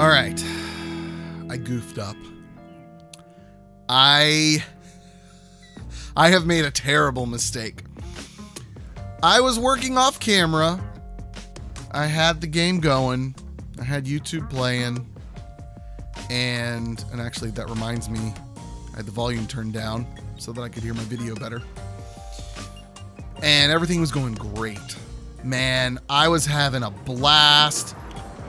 All right. I goofed up. I have made a terrible mistake. I was working off camera. I had the game going. I had YouTube playing. And actually that reminds me, I had the volume turned down so that I could hear my video better. And everything was going great. Man, I was having a blast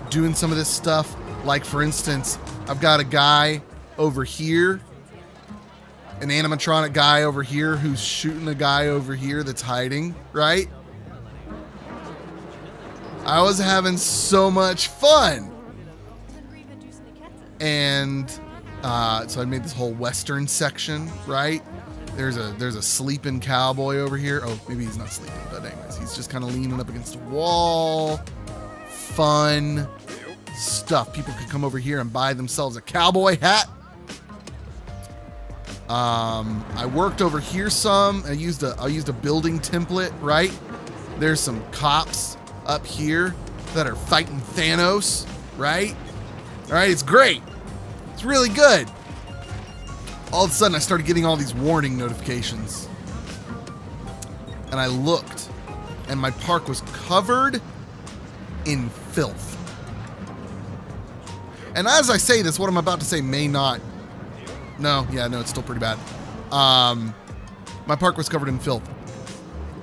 doing some of this stuff. Like, for instance, I've got a guy over here, an animatronic guy over here who's shooting a guy over here that's hiding, right? I was having so much fun. And so I made this whole western section, right? There's a sleeping cowboy over here. Oh, maybe he's not sleeping, but anyways, he's just kind of leaning up against a wall. Fun stuff. People could come over here and buy themselves a cowboy hat. I worked over here some. I used a building template, right? There's some cops up here that are fighting Thanos, right? All right, it's great. It's really good. All of a sudden, I started getting all these warning notifications. And I looked, and my park was covered in filth. And as I say this, what I'm about to say may not... No, it's still pretty bad. My park was covered in filth.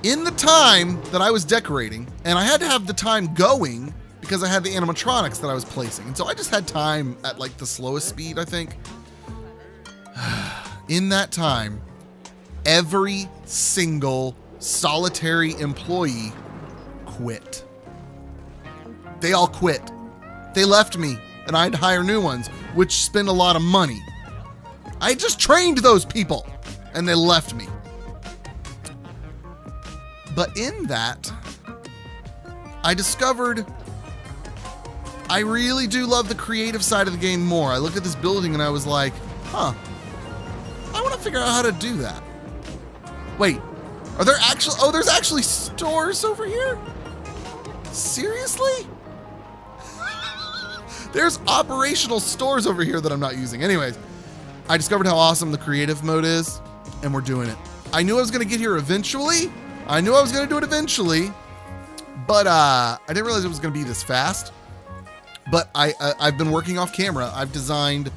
In the time that I was decorating, and I had to have the time going because I had the animatronics that I was placing. And so I just had time at like the slowest speed, I think. In that time, every single solitary employee quit. They all quit. They left me, and I had to hire new ones, which spend a lot of money. I just trained those people, and they left me. But in that, I discovered I really do love the creative side of the game more. I looked at this building and I was like, I want to figure out how to do that. Wait, are there actually, there's actually stores over here? Seriously? There's operational stores over here that I'm not using. Anyways, I discovered how awesome the creative mode is, and we're doing it. I knew I was going to get here eventually. I knew I was going to do it eventually, but I didn't realize it was going to be this fast. But I've been working off camera. I've designed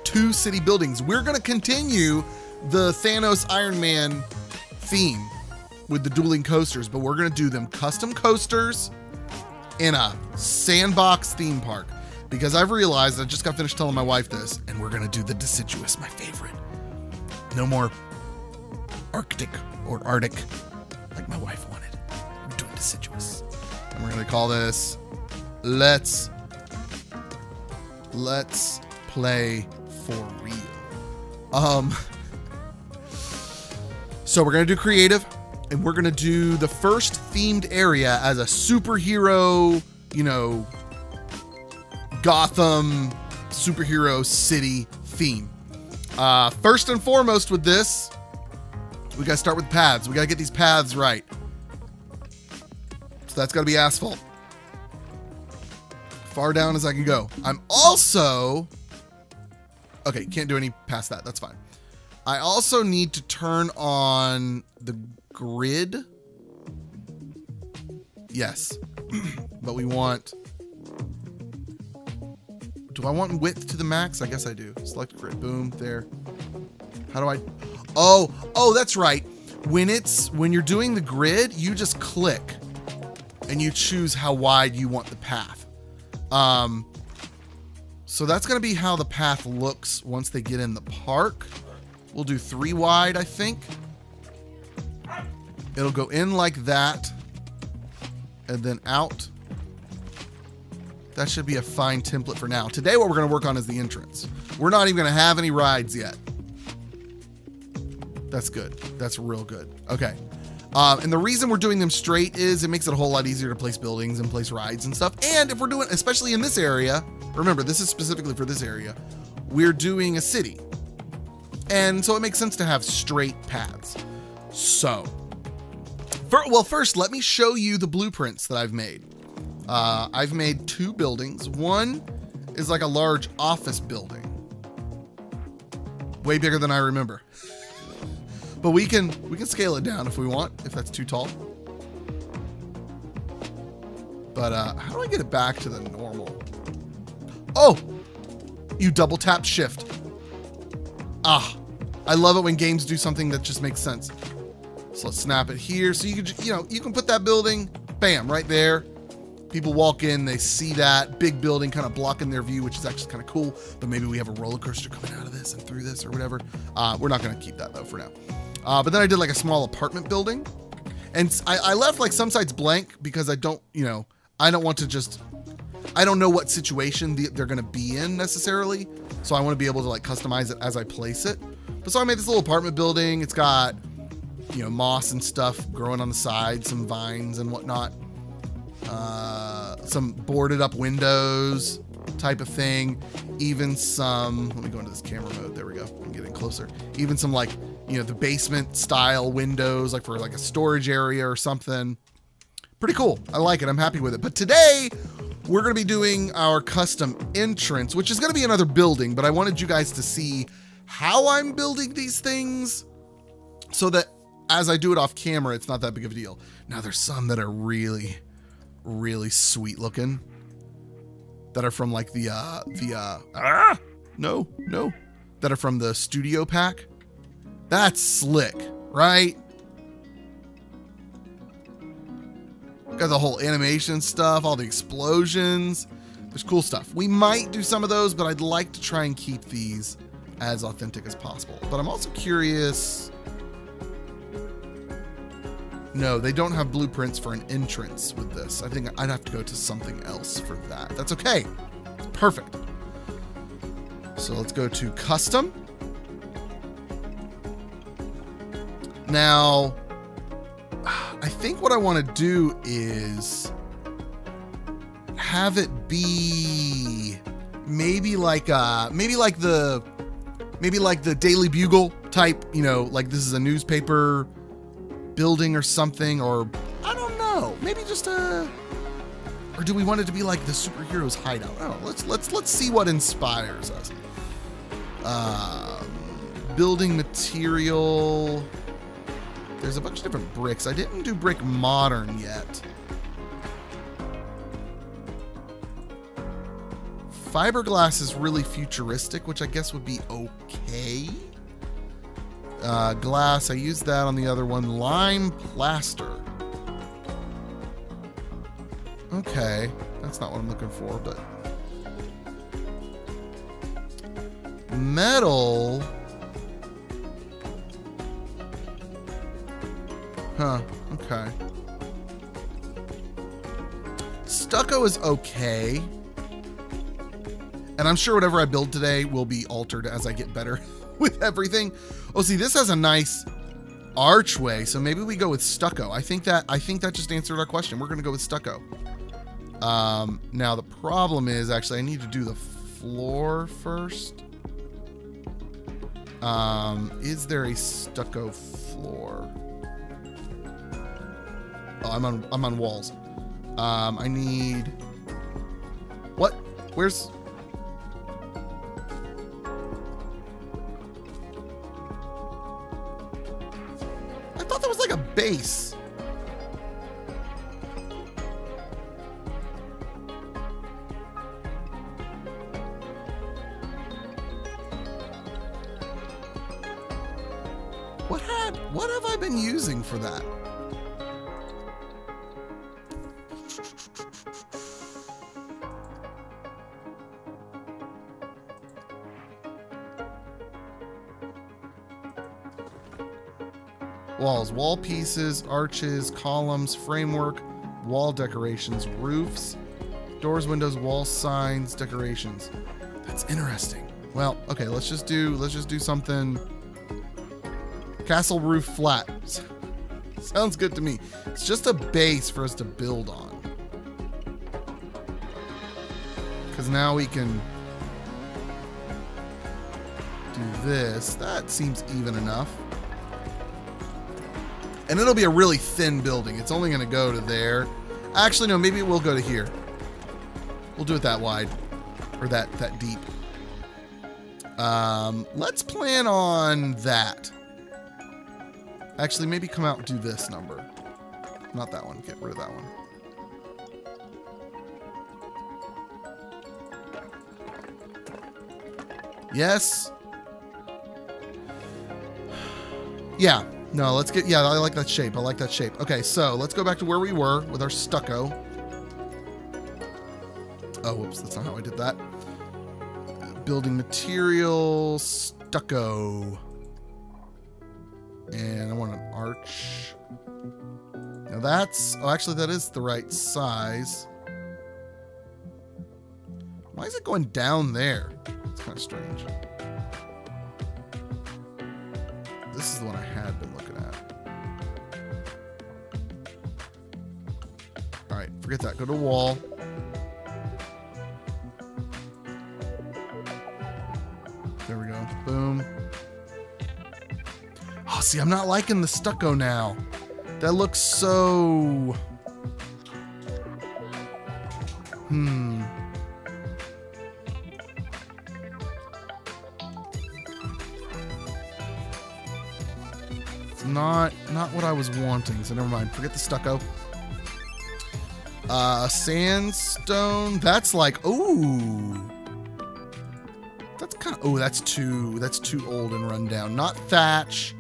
2 city buildings. We're going to continue the Thanos Iron Man theme with the dueling coasters, but we're going to do them custom coasters in a sandbox theme park. Because I've realized, I just got finished telling my wife this, and we're going to do the deciduous, my favorite. No more Arctic or Arctic like my wife wanted. We're doing deciduous. And we're going to call this Let's Play for Real. So we're going to do creative, and we're going to do the first themed area as a superhero, Gotham superhero city theme. First and foremost with this, we got to start with paths. We got to get these paths right. So that's got to be asphalt. Far down as I can go. I'm also... Okay, can't do any past that. That's fine. I also need to turn on the grid. Yes. But we want... Do I want width to the max? I guess I do. Select grid. Boom. There. How do I... Oh, that's right. When you're doing the grid, you just click and you choose how wide you want the path. So that's going to be how the path looks once they get in the park. We'll do 3 wide, I think. It'll go in like that and then out. That should be a fine template for now. Today, what we're going to work on is the entrance. We're not even going to have any rides yet. That's good. That's real good. Okay. And the reason we're doing them straight is it makes it a whole lot easier to place buildings and place rides and stuff. And if we're doing, especially in this area, remember, this is specifically for this area, we're doing a city. And so it makes sense to have straight paths. So, first, let me show you the blueprints that I've made. I've made 2 buildings. One is like a large office building. Way bigger than I remember. But we can scale it down if we want, if that's too tall. But how do I get it back to the normal? Oh, you double tap shift. Ah, I love it when games do something that just makes sense. So let's snap it here. So you can, you can put that building, bam, right there. People walk in, they see that big building kind of blocking their view, which is actually kind of cool. But maybe we have a roller coaster coming out of this and through this or whatever. We're not going to keep that though for now. But then I did like a small apartment building, and I left like some sides blank because I don't want to just, I don't know what situation they're going to be in necessarily. So I want to be able to like customize it as I place it. But so I made this little apartment building. It's got, moss and stuff growing on the side, some vines and whatnot. Some boarded up windows type of thing. Even some, let me go into this camera mode. There we go. I'm getting closer. Even some like, the basement style windows, like for like a storage area or something. Pretty cool. I like it. I'm happy with it. But today we're going to be doing our custom entrance, which is going to be another building, but I wanted you guys to see how I'm building these things so that as I do it off camera, it's not that big of a deal. Now there's some that are really, really sweet looking that are from like that are from the studio pack. That's slick, right? Got the whole animation stuff, all the explosions. There's cool stuff. We might do some of those, but I'd like to try and keep these as authentic as possible. But I'm also curious. No, they don't have blueprints for an entrance with this. I think I'd have to go to something else for that. That's okay. It's perfect. So let's go to custom. Now, I think what I want to do is have it be maybe like the Daily Bugle type, like this is a newspaper building or something, or I don't know, maybe just or do we want it to be like the superheroes hideout? I don't know. Let's see what inspires us. Building material. There's a bunch of different bricks. I didn't do brick modern yet. Fiberglass is really futuristic, which I guess would be okay. Glass, I used that on the other one. Lime plaster. Okay, that's not what I'm looking for, but metal. Huh, okay. Stucco is okay. And I'm sure whatever I build today will be altered as I get better with everything. Oh, see, this has a nice archway, so maybe we go with stucco. I think that just answered our question. We're gonna go with stucco. Now the problem is actually I need to do the floor first. Is there a stucco floor? Oh, I'm on walls. I need what? Where's I thought that was like a base. What have I been using for that? Walls, wall pieces, arches, columns, framework, wall decorations, roofs, doors, windows, wall signs, decorations. That's interesting. Well, okay, let's just do something. Castle roof flat. Sounds good to me. It's just a base for us to build on. Because now we can do this. That seems even enough. And it'll be a really thin building. It's only going to go to there. Actually, no, maybe it will go to here. We'll do it that wide. or that deep. Let's plan on that. Actually, maybe come out and do this number. Not that one. Get rid of that one. Yes. Yeah. No, let's get... Yeah, I like that shape. I like that shape. Okay, so let's go back to where we were with our stucco. Oh, whoops. That's not how I did that. Building material, stucco. And I want an arch. Now that's... Oh, actually, that is the right size. Why is it going down there? It's kind of strange. This is the one I had been looking at. All right, forget that. Go to wall. There we go. Boom. Oh, see, I'm not liking the stucco now. That looks so... It's not what I was wanting, so never mind. Forget the stucco. Sandstone. That's like... Ooh. That's kind of... Oh, that's too old and run down. Not thatch.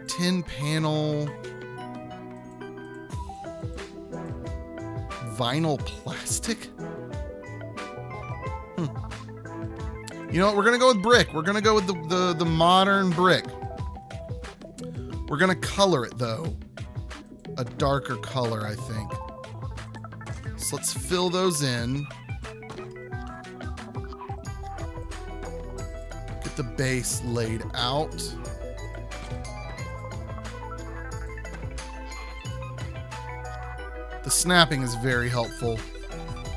Tin panel. Vinyl plastic. You know what? We're gonna go with brick. We're gonna go with the modern brick. We're gonna color it though. A darker color, I think. So let's fill those in. Get the base laid out. The snapping is very helpful.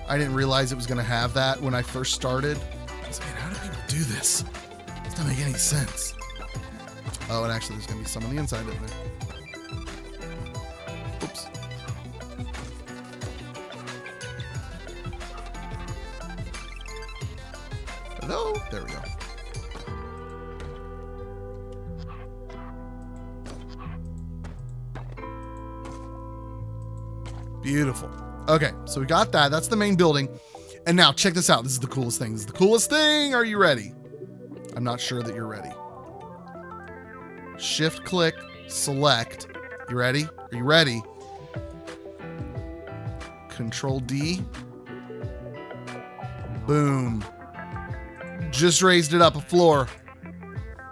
I didn't realize it was going to have that when I first started. I was like, man, how do people do this? It doesn't make any sense. Oh, and actually there's going to be some on the inside of it. Oops. Hello? There we go. Beautiful. Okay, so we got that. That's the main building. And now check this out. This is the coolest thing. This is the coolest thing. Are you ready? I'm not sure that you're ready. Shift click, select. You ready? Are you ready? Control D. Boom. Just raised it up a floor.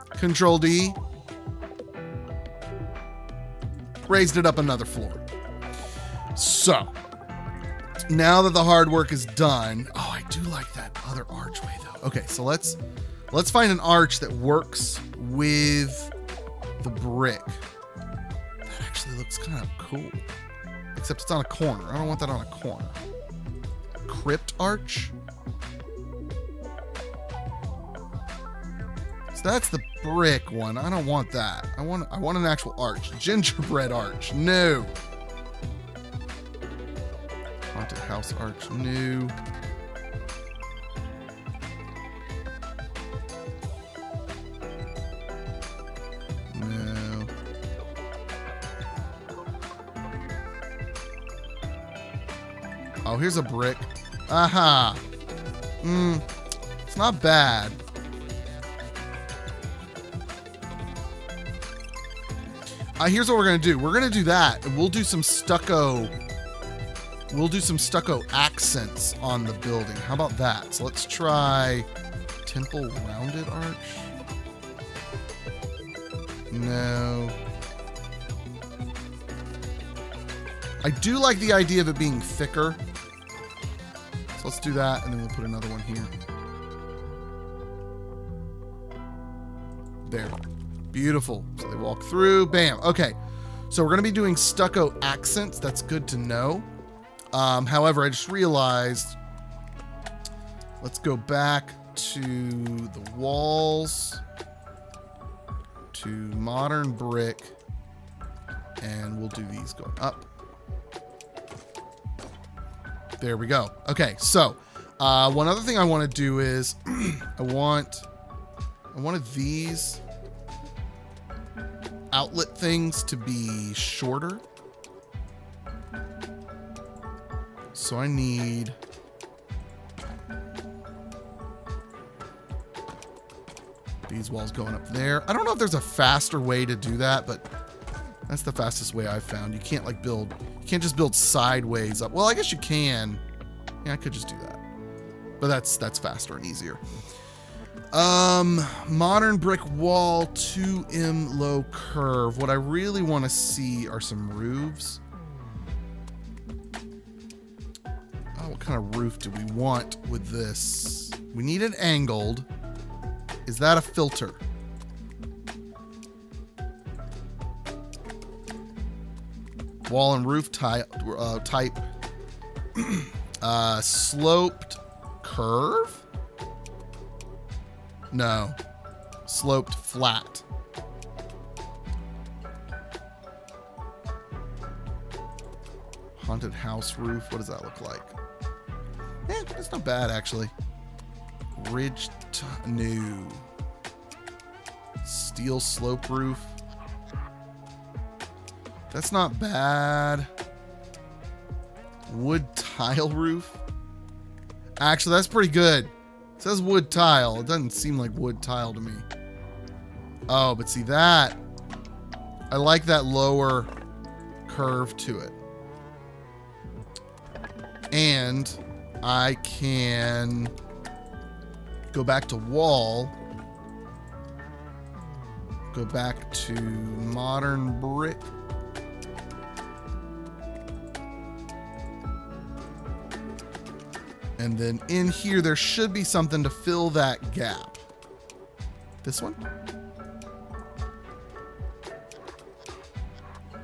Control D. Raised it up another floor. So, now that the hard work is done, oh, I do like that other archway though. Okay, so let's find an arch that works with the brick. That actually looks kind of cool. Except it's on a corner. I don't want that on a corner. Crypt arch. So that's the brick one. I don't want that. I want an actual arch. Gingerbread arch. No. Haunted house arch. New. No. Oh, here's a brick. Aha. It's not bad. Here's what we're gonna do. We're gonna do that, and we'll do some stucco. We'll do some stucco accents on the building. How about that? So let's try temple rounded arch. No. I do like the idea of it being thicker. So let's do that, and then we'll put another one here. There. Beautiful. So they walk through. Bam. Okay. So we're going to be doing stucco accents. That's good to know. However, I just realized, let's go back to the walls, to modern brick, and we'll do these going up. There we go. Okay, so One other thing I want to do is I wanted these outlet things to be shorter. So I need these walls going up there. I don't know if there's a faster way to do that, but that's the fastest way I've found. You can't like you can't just build sideways up. Well, I guess you can. Yeah, I could just do that. But that's faster and easier. Modern brick wall, 2M low curve. What I really want to see are some roofs. Oh, what kind of roof do we want with this? We need it angled. Is that a filter? Wall and roof type. Sloped curve? No. Sloped flat. Haunted house roof. What does that look like? It's not bad, actually. Ridge new. Steel slope roof. That's not bad. Wood tile roof. Actually, that's pretty good. It says wood tile. It doesn't seem like wood tile to me. Oh, but see that? I like that lower curve to it. And I can go back to wall. Go back to modern brick. And then in here, there should be something to fill that gap. This one?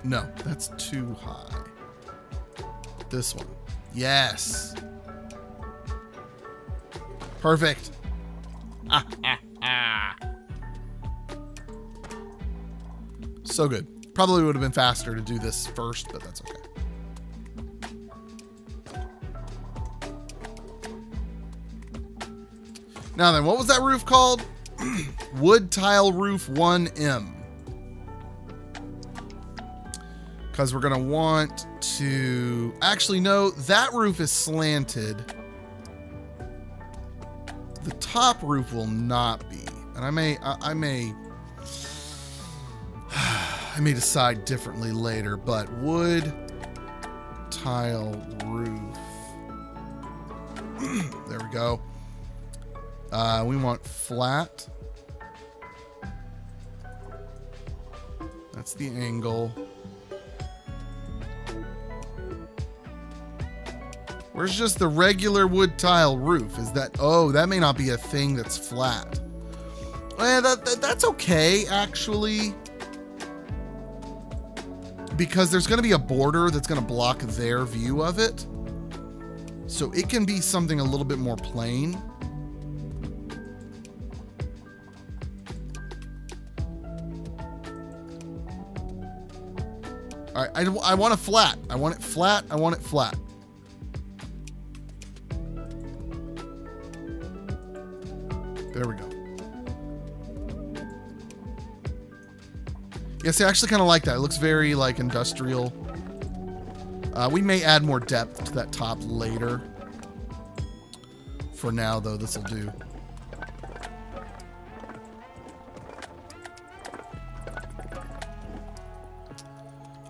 No, that's too high. This one. Yes. Perfect. So good. Probably would have been faster to do this first, but that's okay. Now then, what was that roof called? Wood tile roof 1M. Because we're going to want to... Actually, no, that roof is slanted. The top roof will not be. And I may decide differently later, but wood tile roof. There we go. We want flat. That's the angle. Where's just the regular wood tile roof? Is that... Oh, that may not be a thing that's flat. That's okay, actually. Because there's going to be a border that's going to block their view of it. So it can be something a little bit more plain. All right, I want it flat. I want it flat. I want it flat. There we go. Yes, I actually kind of like that. It looks very like industrial. We may add more depth to that top later. For now, though, this will do.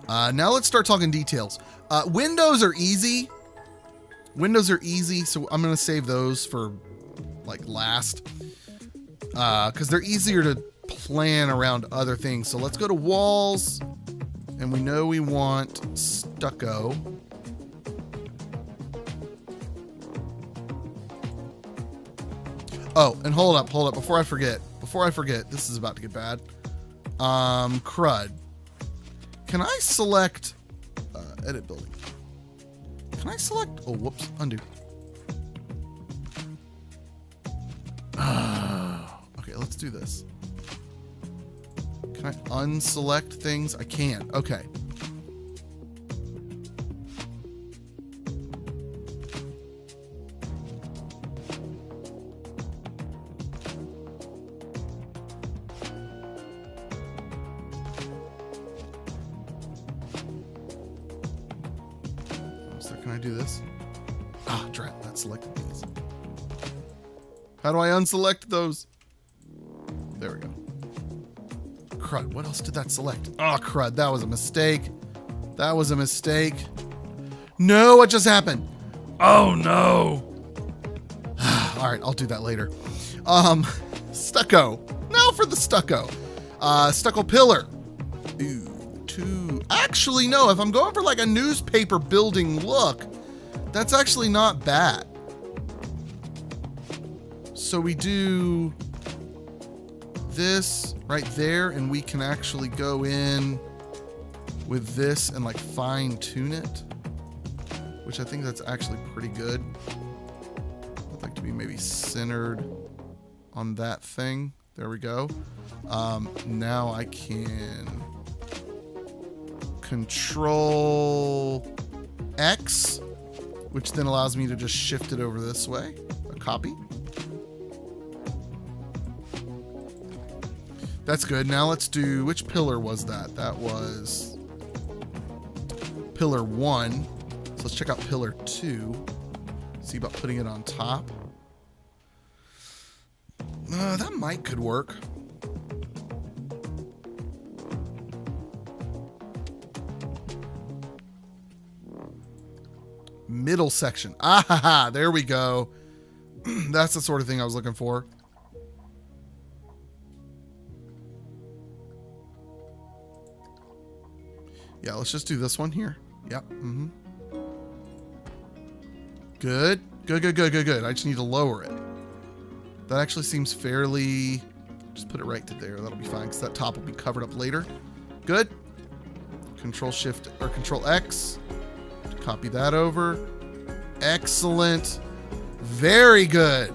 Now let's start talking details. Windows are easy. Windows are easy, so I'm going to save those for like last. Because they're easier to plan around other things. So let's go to walls. And we know we want stucco. Oh, and hold up. Before I forget, this is about to get bad. Crud. Can I select edit building? Can I select? Oh, whoops. Undo. Okay, let's do this. Can I unselect things? I can. Okay. Can I do this? Ah, drat, that selected these. How do I unselect those? There we go. Crud, what else did that select? Oh, crud, that was a mistake. That was a mistake. No, what just happened? Oh, no. All right, I'll do that later. Stucco. Now for the stucco. Stucco pillar. Ooh, 2. Actually, no, if I'm going for like a newspaper building look, that's actually not bad. So we do this right there, and we can actually go in with this and like fine tune it, which I think that's actually pretty good. I'd like to be maybe centered on that thing. There we go. Now I can Control X, which then allows me to just shift it over this way. A copy. That's good. Now let's do, which pillar was that? That was pillar 1. So let's check out pillar 2. See about putting it on top. That might could work. Middle section. Ah, there we go. That's the sort of thing I was looking for. Yeah, let's just do this one here. Yep. Mm-hmm. Good. Good. I just need to lower it. That actually seems fairly... Just put it right to there. That'll be fine, because that top will be covered up later. Good. Control Shift, or Control X. Copy that over. Excellent. Very good.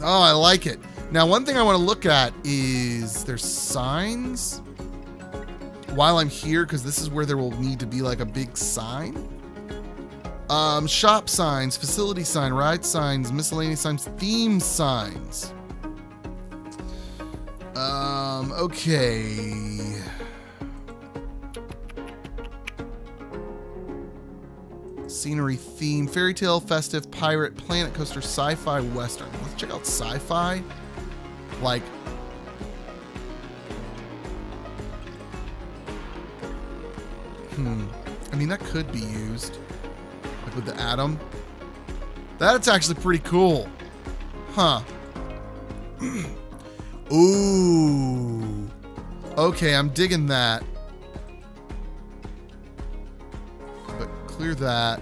Oh, I like it. Now, one thing I want to look at is there's signs while I'm here, because this is where there will need to be like a big sign. Shop signs, facility sign, ride signs, miscellaneous signs, theme signs. Okay. Scenery, theme, fairy tale, festive, pirate, planet coaster, sci-fi, western. Let's check out sci-fi. Like, I mean, that could be used. Like with the atom. That's actually pretty cool. Huh. Ooh. Okay, I'm digging that. But clear that.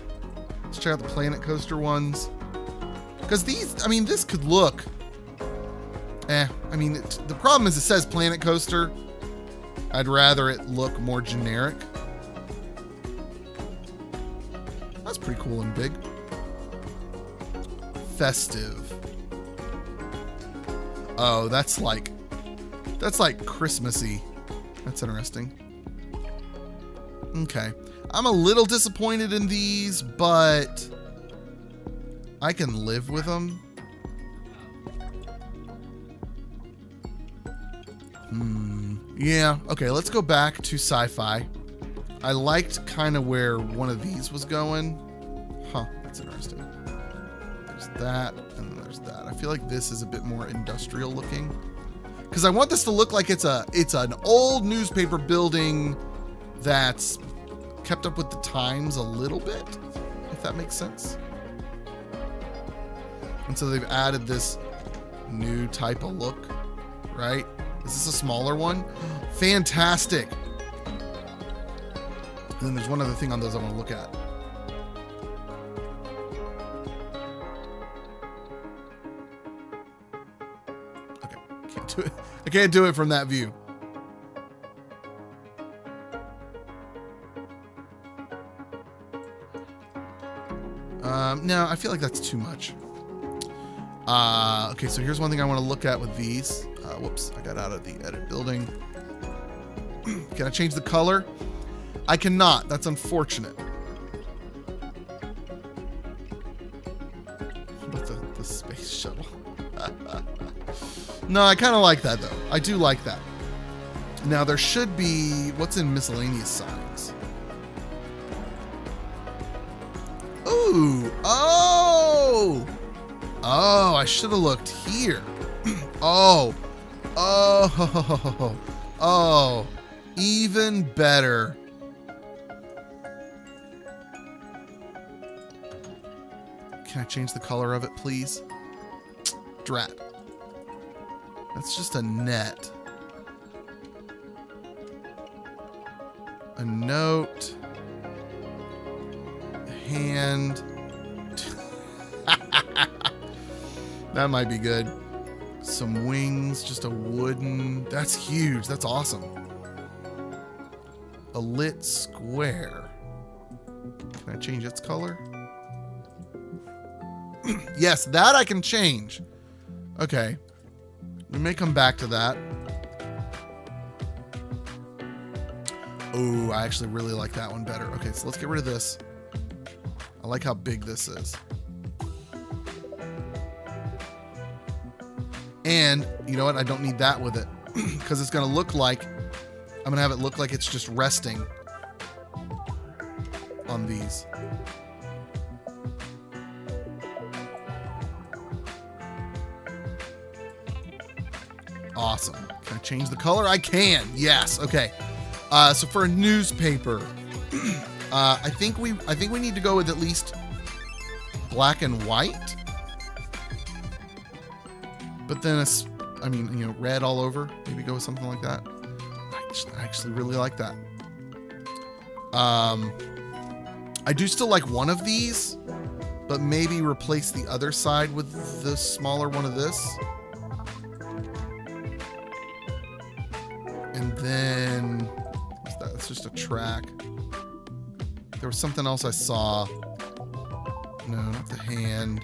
Let's check out the planet coaster ones. Because these, I mean, this could look... I mean, the problem is it says planet coaster. I'd rather it look more generic. That's pretty cool and big. Festive. Oh, that's like Christmassy. That's interesting. Okay. I'm a little disappointed in these, but I can live with them. Yeah. Okay, let's go back to sci-fi. I liked kind of where one of these was going. Huh, that's interesting. There's that, and then there's that. I feel like this is a bit more industrial looking. Because I want this to look like it's an old newspaper building that's kept up with the times a little bit, if that makes sense. And so they've added this new type of look, right? Is this a smaller one? Fantastic. And then there's one other thing on those I want to look at. Okay, can't do it. I can't do it from that view. No, I feel like that's too much. Okay, so here's one thing I want to look at with these. Whoops, I got out of the edit building. Can I change the color? I cannot. That's unfortunate. But the space shuttle. No, I kind of like that, though. I do like that. Now, there should be... What's in miscellaneous signs? Ooh. Oh. Oh, I should have looked here. Oh. Oh. Oh. Even better. Can I change the color of it, please? Drat. That's just a net. A note. A hand. That might be good. Some wings, just a wooden. That's huge. That's awesome. A lit square. Can I change its color? Yes, that I can change. Okay. We may come back to that. Oh, I actually really like that one better. Okay, so let's get rid of this. I like how big this is. And you know what? I don't need that with it because it's going to look like, I'm going to have it look like it's just resting on these. Awesome. Can I change the color? I can. Yes. Okay. So for a newspaper, I think we need to go with at least black and white. But then I mean, you know, red all over. Maybe go with something like that. I actually really like that. I do still like one of these, but maybe replace the other side with the smaller one of this. And then, what's that? It's just a track. There was something else I saw. No, not the hand.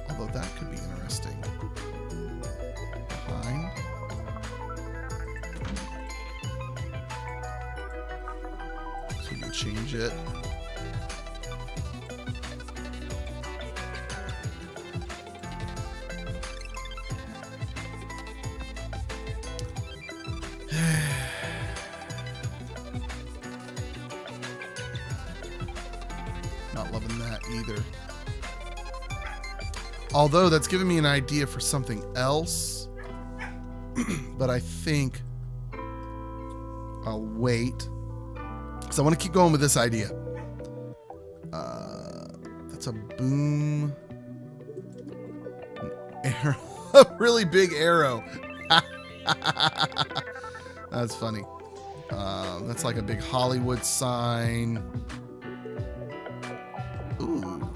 Although that could be interesting. Behind. So we can change it. Not loving that either. Although that's giving me an idea for something else. But I think I'll wait. So I want to keep going with this idea. That's a boom. An arrow. A really big arrow. That's funny. That's like a big Hollywood sign. Ooh.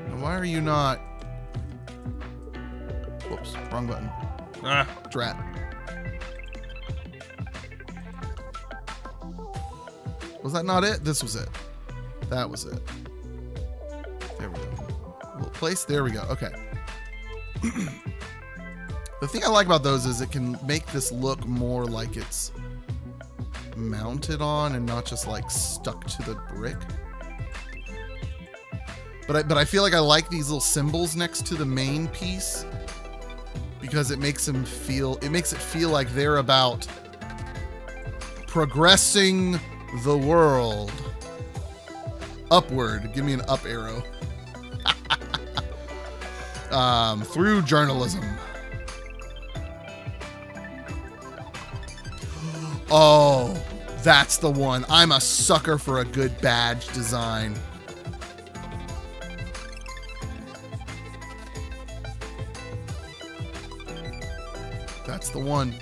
Now why are you not? Whoops, wrong button. Ah, drat. Was that not it? This was it. That was it. There we go. We'll place. There we go. Okay. The thing I like about those is it can make this look more like it's mounted on and not just like stuck to the brick. But I feel like I like these little symbols next to the main piece because it makes it feel like they're about progressing the world upward. Give me an up arrow. Through journalism. Oh, that's the one. I'm a sucker for a good badge design. That's the one.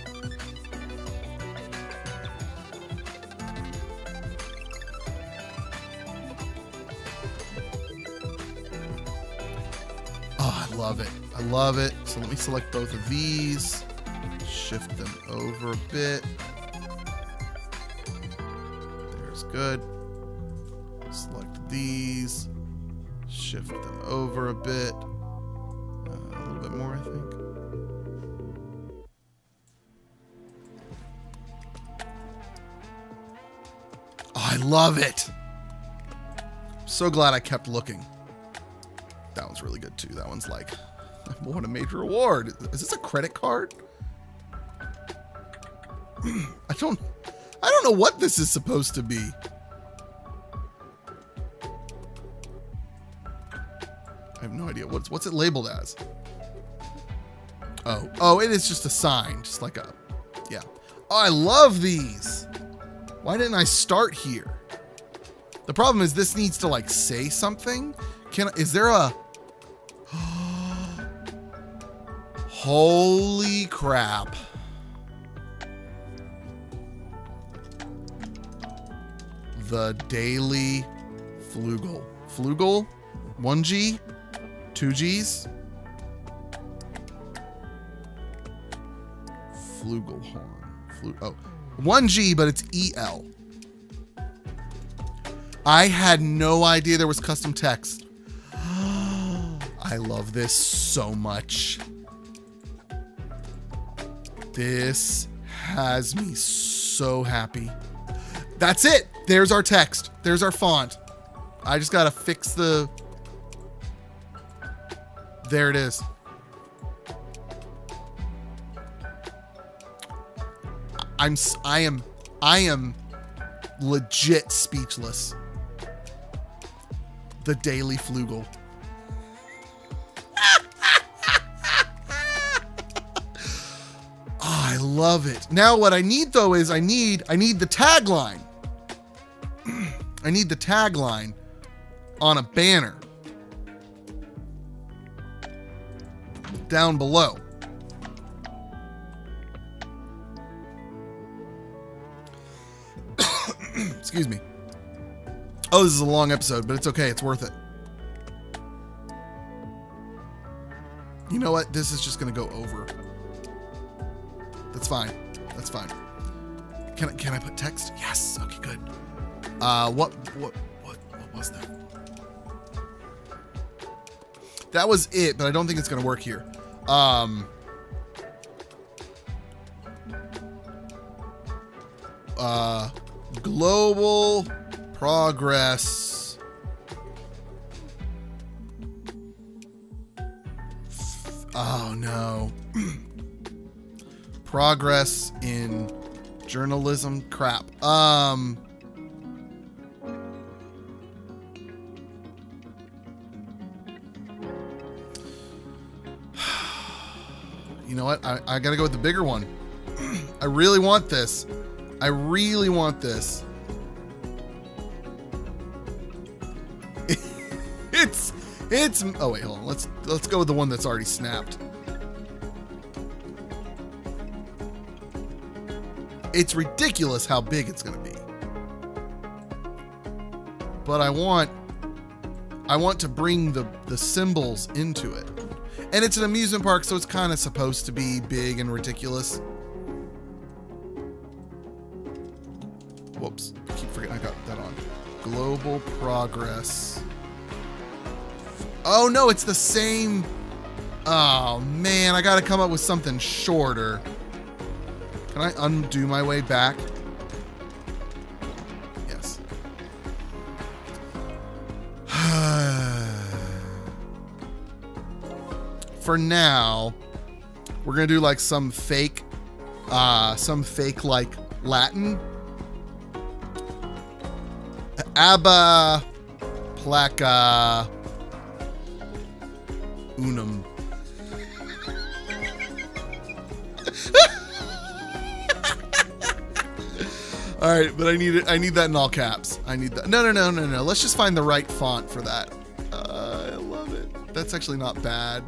Oh, I love it. I love it. So let me select both of these. Shift them over a bit. There's good. Select these. Shift them over a bit. A little bit more, I think. Oh, I love it. So glad I kept looking. That one's really good too. That one's like I won a major award. Is this a credit card? I don't know what this is supposed to be. I have no idea. What's it labeled as? Oh, it is just a sign, just like a, yeah. Oh, I love these. Why didn't I start here? The problem is this needs to like say something. Is there a, holy crap. The daily flugel. Flugel? 1G? 2Gs? Flugelhorn. Oh, 1G, but it's EL. I had no idea there was custom text. I love this so much. This has me so happy. That's it. There's our text. There's our font. I just gotta fix the... There it is. I am legit speechless. The Daily Flugel. Oh, I love it. Now what I need though is I need the tagline. I need the tagline on a banner down below. Excuse me. Oh, this is a long episode, but it's okay. It's worth it. You know what? This is just going to go over. That's fine. That's fine. Can I put text? Yes. Okay, good. What was that? That was it, but I don't think it's going to work here. Global progress. Oh no. Progress in journalism. Crap. You know what? I gotta go with the bigger one. I really want this. I really want this. It's oh wait, hold on. Let's go with the one that's already snapped. It's ridiculous how big it's gonna be. But I want to bring the symbols into it. And it's an amusement park, so it's kind of supposed to be big and ridiculous. Whoops, I keep forgetting I got that on. Global progress. Oh no, it's the same. Oh man, I gotta come up with something shorter. Can I undo my way back? Yes. For now, we're gonna do like some fake like Latin. Abba placa unum. All right, but I need that in all caps. I need that. No. Let's just find the right font for that. I love it. That's actually not bad.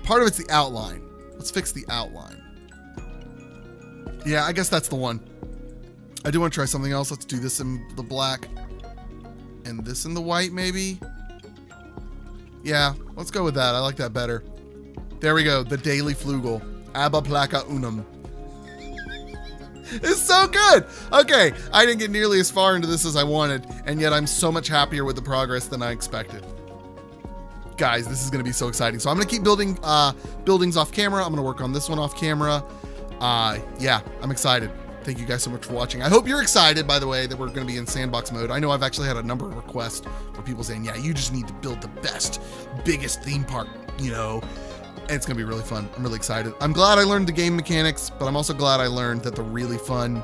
Part of it's the outline. Let's fix the outline. Yeah, I guess that's the one. I do want to try something else. Let's do this in the black and this in the white, maybe. Yeah, let's go with that. I like that better. There we go. The Daily Flugel. Abba placa unum. It's so good. Okay, I didn't get nearly as far into this as I wanted, and yet I'm so much happier with the progress than I expected. Guys, this is going to be so exciting. So I'm going to keep building buildings off camera. I'm going to work on this one off camera. Yeah, I'm excited. Thank you guys so much for watching. I hope you're excited, by the way, that we're going to be in sandbox mode. I know I've actually had a number of requests for people saying, yeah, you just need to build the best, biggest theme park, you know, and it's going to be really fun. I'm really excited. I'm glad I learned the game mechanics, but I'm also glad I learned that the really fun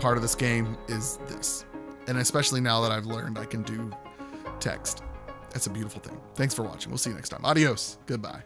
part of this game is this. And especially now that I've learned I can do text. That's a beautiful thing. Thanks for watching. We'll see you next time. Adios. Goodbye.